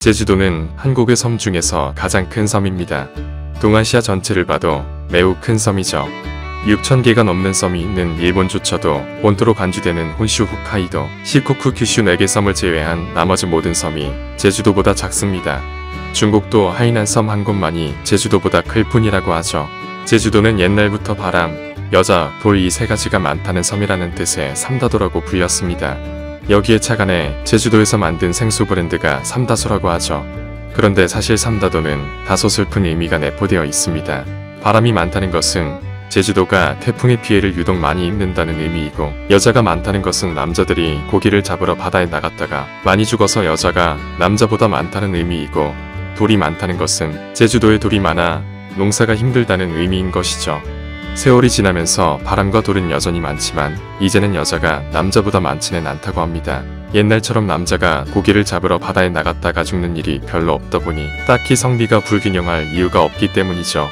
제주도는 한국의 섬 중에서 가장 큰 섬입니다. 동아시아 전체를 봐도 매우 큰 섬이죠. 6,000개가 넘는 섬이 있는 일본조차도 본토로 간주되는 혼슈, 홋카이도, 시코쿠, 규슈 4개 섬을 제외한 나머지 모든 섬이 제주도보다 작습니다. 중국도 하이난 섬 한 곳만이 제주도보다 클 뿐이라고 하죠. 제주도는 옛날부터 바람, 여자, 돌 이 3가지가 많다는 섬이라는 뜻의 삼다도라고 불렸습니다. 여기에 착안해 제주도에서 만든 생수 브랜드가 삼다소라고 하죠. 그런데 사실 삼다도는 다소 슬픈 의미가 내포되어 있습니다. 바람이 많다는 것은 제주도가 태풍의 피해를 유독 많이 입는다는 의미이고, 여자가 많다는 것은 남자들이 고기를 잡으러 바다에 나갔다가 많이 죽어서 여자가 남자보다 많다는 의미이고, 돌이 많다는 것은 제주도에 돌이 많아 농사가 힘들다는 의미인 것이죠. 세월이 지나면서 바람과 돌은 여전히 많지만 이제는 여자가 남자보다 많지는 않다고 합니다. 옛날처럼 남자가 고기를 잡으러 바다에 나갔다가 죽는 일이 별로 없다 보니 딱히 성비가 불균형할 이유가 없기 때문이죠.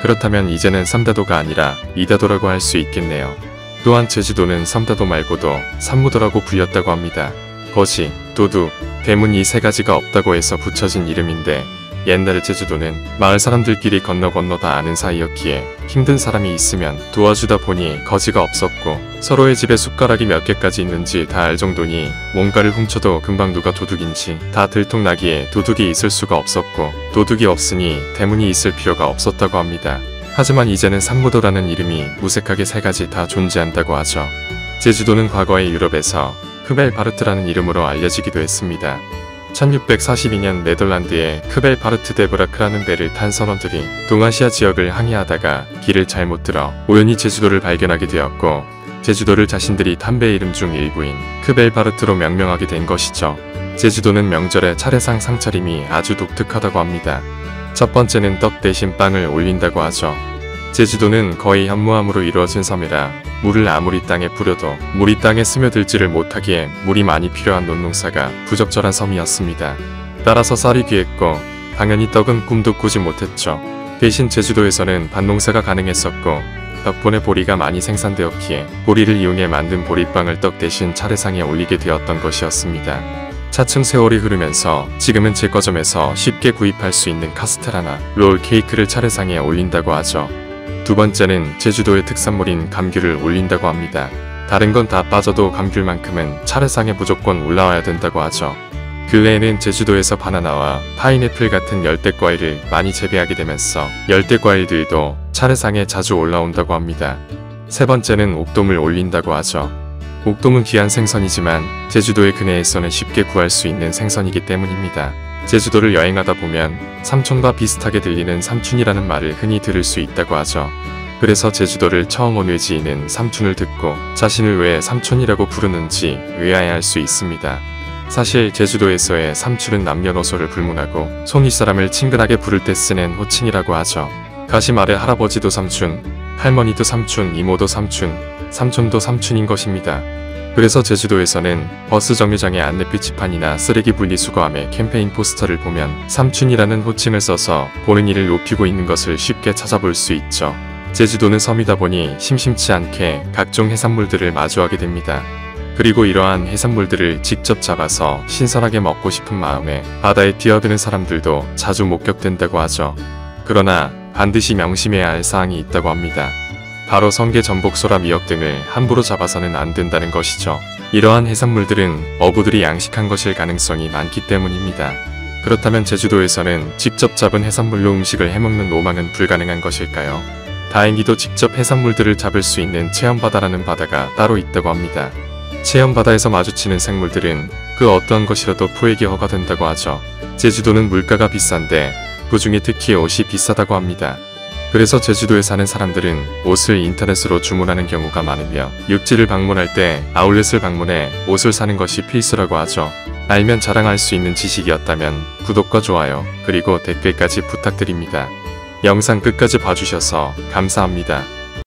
그렇다면 이제는 삼다도가 아니라 이다도라고 할 수 있겠네요. 또한 제주도는 삼다도 말고도 삼무도라고 불렸다고 합니다. 거시, 도두, 대문 이 3가지가 없다고 해서 붙여진 이름인데, 옛날에 제주도는 마을 사람들끼리 건너 다 아는 사이였기에 힘든 사람이 있으면 도와주다 보니 거지가 없었고, 서로의 집에 숟가락이 몇 개까지 있는지 다 알 정도니 뭔가를 훔쳐도 금방 누가 도둑인지 다 들통나기에 도둑이 있을 수가 없었고, 도둑이 없으니 대문이 있을 필요가 없었다고 합니다. 하지만 이제는 삼무도라는 이름이 무색하게 3가지 다 존재한다고 하죠. 제주도는 과거의 유럽에서 크벨바르트라는 이름으로 알려지기도 했습니다. 1642년 네덜란드의 크벨바르트 데브라크라는 배를 탄 선원들이 동아시아 지역을 항해하다가 길을 잘못 들어 우연히 제주도를 발견하게 되었고, 제주도를 자신들이 탄 배 이름 중 일부인 크벨바르트로 명명하게 된 것이죠. 제주도는 명절에 차례상 상차림이 아주 독특하다고 합니다. 첫 번째는 떡 대신 빵을 올린다고 하죠. 제주도는 거의 현무암으로 이루어진 섬이라 물을 아무리 땅에 뿌려도 물이 땅에 스며들지를 못하기에 물이 많이 필요한 논농사가 부적절한 섬이었습니다. 따라서 쌀이 귀했고 당연히 떡은 꿈도 꾸지 못했죠. 대신 제주도에서는 밭농사가 가능했었고, 덕분에 보리가 많이 생산되었기에 보리를 이용해 만든 보리빵을 떡 대신 차례상에 올리게 되었던 것이었습니다. 차츰 세월이 흐르면서 지금은 제과점에서 쉽게 구입할 수 있는 카스테라나 롤 케이크를 차례상에 올린다고 하죠. 두 번째는 제주도의 특산물인 감귤을 올린다고 합니다. 다른 건 다 빠져도 감귤만큼은 차례상에 무조건 올라와야 된다고 하죠. 근래에는 제주도에서 바나나와 파인애플 같은 열대과일을 많이 재배하게 되면서 열대과일들도 차례상에 자주 올라온다고 합니다. 세 번째는 옥돔을 올린다고 하죠. 옥돔은 귀한 생선이지만 제주도의 근해에서는 쉽게 구할 수 있는 생선이기 때문입니다. 제주도를 여행하다 보면 삼촌과 비슷하게 들리는 삼촌이라는 말을 흔히 들을 수 있다고 하죠. 그래서 제주도를 처음 온 외지인은 삼촌을 듣고 자신을 왜 삼촌이라고 부르는지 의아해할 수 있습니다. 사실 제주도에서의 삼촌은 남녀노소를 불문하고 손윗사람을 친근하게 부를 때 쓰는 호칭이라고 하죠. 가시말에 할아버지도 삼촌, 할머니도 삼촌, 이모도 삼촌, 삼촌도 삼촌인 것입니다. 그래서 제주도에서는 버스 정류장의 안내 표지판이나 쓰레기 분리수거함의 캠페인 포스터를 보면 삼촌이라는 호칭을 써서 보는 이를 높이고 있는 것을 쉽게 찾아볼 수 있죠. 제주도는 섬이다 보니 심심치 않게 각종 해산물들을 마주하게 됩니다. 그리고 이러한 해산물들을 직접 잡아서 신선하게 먹고 싶은 마음에 바다에 뛰어드는 사람들도 자주 목격된다고 하죠. 그러나 반드시 명심해야 할 사항이 있다고 합니다. 바로 성게, 전복, 소라, 미역 등을 함부로 잡아서는 안 된다는 것이죠. 이러한 해산물들은 어부들이 양식한 것일 가능성이 많기 때문입니다. 그렇다면 제주도에서는 직접 잡은 해산물로 음식을 해먹는 로망은 불가능한 것일까요? 다행히도 직접 해산물들을 잡을 수 있는 체험바다라는 바다가 따로 있다고 합니다. 체험바다에서 마주치는 생물들은 그 어떠한 것이라도 포획이 허가된다고 하죠. 제주도는 물가가 비싼데 그 중에 특히 옷이 비싸다고 합니다. 그래서 제주도에 사는 사람들은 옷을 인터넷으로 주문하는 경우가 많으며 육지를 방문할 때 아울렛을 방문해 옷을 사는 것이 필수라고 하죠. 알면 자랑할 수 있는 지식이었다면 구독과 좋아요 그리고 댓글까지 부탁드립니다. 영상 끝까지 봐주셔서 감사합니다.